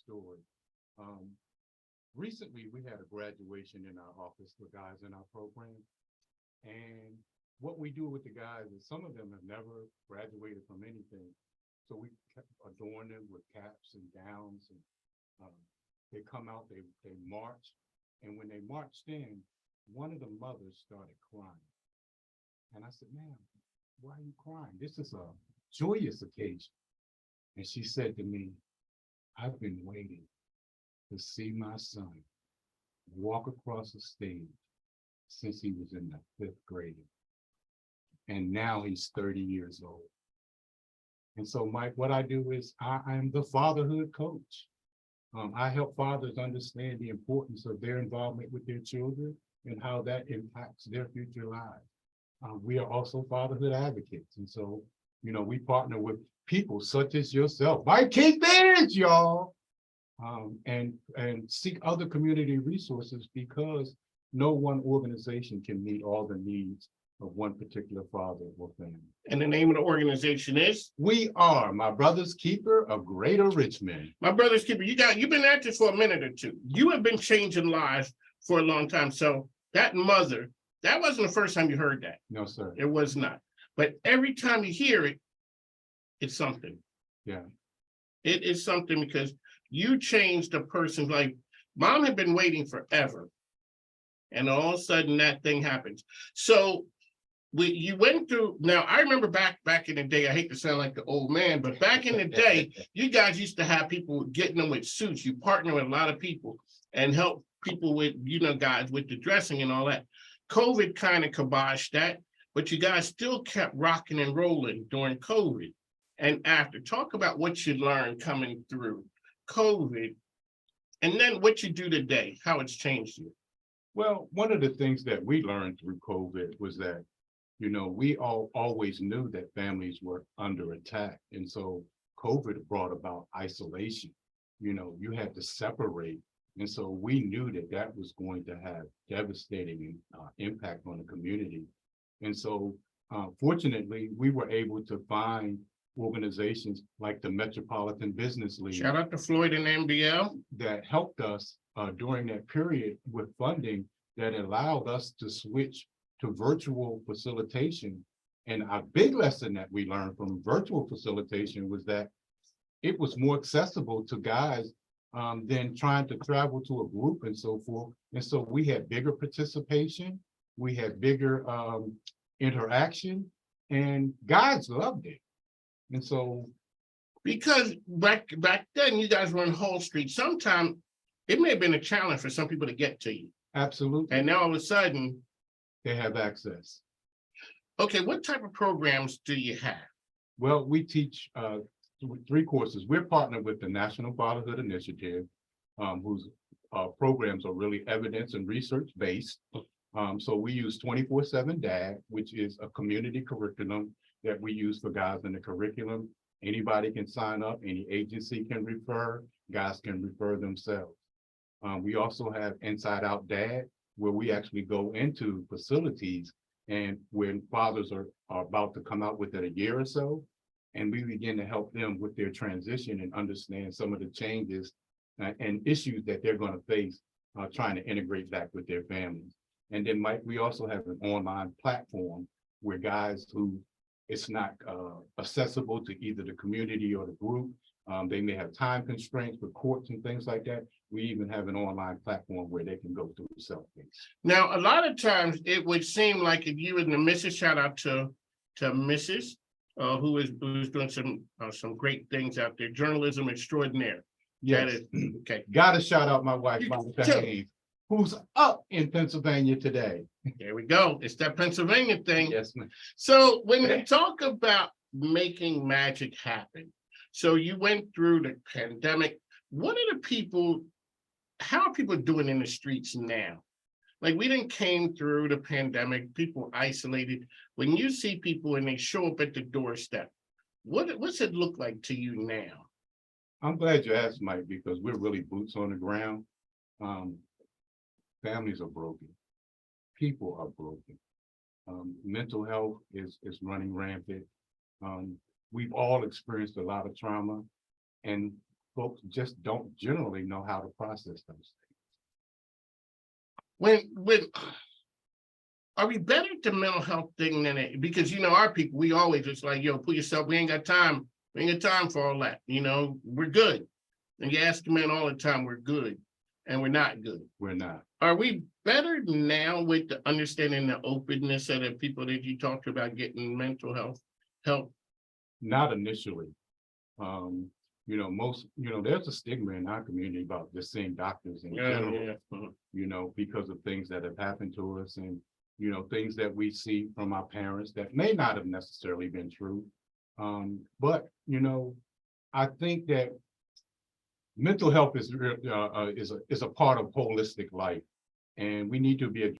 story. Um, Recently, we had a graduation in our office for guys in our program. And what we do with the guys is some of them have never graduated from anything. So we adorn them with caps and gowns, and um, they come out, they march. And when they marched in, one of the mothers started crying. And I said, ma'am, why are you crying? This is a joyous occasion. And she said to me, I've been waiting to see my son walk across the stage since he was in the fifth grade. And now he's 30 years old. And so, Mike, what I do is I am the fatherhood coach. I help fathers understand the importance of their involvement with their children and how that impacts their future lives. We are also fatherhood advocates. And so, we partner with people such as yourself, Mike King Bench, y'all, and seek other community resources because no one organization can meet all the needs of one particular father or family. And the name of the organization is? We are My Brother's Keeper of Greater Richmond. My Brother's Keeper. You've been at this for a minute or two. You have been changing lives for a long time. So that mother, that wasn't the first time you heard that. No, sir. It was not. But every time you hear it, it's something. Yeah. It is something because you changed a person's life. Mom had been waiting forever. And all of a sudden that thing happens. So you went through, now I remember back in the day, I hate to sound like the old man, but back in the day, you guys used to have people getting them with suits. You partner with a lot of people and help people with, guys with the dressing and all that. COVID kind of kiboshed that, but you guys still kept rocking and rolling during COVID. And after, talk about what you learned coming through COVID, and then what you do today, how it's changed you. Well, one of the things that we learned through COVID was that, we always knew that families were under attack. And so COVID brought about isolation. You had to separate. And so we knew that that was going to have devastating impact on the community. And so fortunately, we were able to find organizations like the Metropolitan Business League. Shout out to Floyd and MBL. That helped us during that period with funding that allowed us to switch to virtual facilitation. And a big lesson that we learned from virtual facilitation was that it was more accessible to guys than trying to travel to a group and so forth. And so we had bigger participation, we had bigger interaction, and guys loved it. And so, because back then you guys were on Hall Street, sometimes it may have been a challenge for some people to get to you. Absolutely. And now all of a sudden, they have access. Okay, what type of programs do you have? Well, we teach 3 courses. We're partnered with the National Fatherhood Initiative, whose programs are really evidence and research based. So we use 24/7 DAD, which is a community curriculum that we use for guys in the curriculum. Anybody can sign up, any agency can refer, guys can refer themselves. We also have Inside Out Dad, where we actually go into facilities and when fathers are about to come out within a year or so, and we begin to help them with their transition and understand some of the changes and issues that they're going to face trying to integrate back with their families. And then Mike, we also have an online platform where guys who it's not accessible to either the community or the group. They may have time constraints with courts and things like that. We even have an online platform where they can go through self-paced. Now, a lot of times it would seem like if you and the missus, shout out to Mrs. Who is doing some great things out there, journalism extraordinaire. Yes. Okay. Got to shout out my wife, Monica Hayes, who's up in Pennsylvania today. There we go. It's that Pennsylvania thing. Yes, ma'am. So when we talk about making magic happen, so you went through the pandemic. How are people doing in the streets now? Like we didn't came through the pandemic, people isolated. When you see people and they show up at the doorstep, what's it look like to you now? I'm glad you asked, Mike, because we're really boots on the ground. Families are broken. People are broken. Mental health is running rampant. We've all experienced a lot of trauma. And folks just don't generally know how to process those When are we better at the mental health thing than it? Because our people, we always just like, yo, put yourself, we ain't got time. We ain't got time for all that. We're good. And you ask the men all the time, we're good. And we're not good. We're not. Are we better now with the understanding the openness of the people that you talked about getting mental health help? Not initially. Most, there's a stigma in our community about just seeing doctors in general, because of things that have happened to us and, things that we see from our parents that may not have necessarily been true. But, I think that mental health is a part of holistic life, and we need to be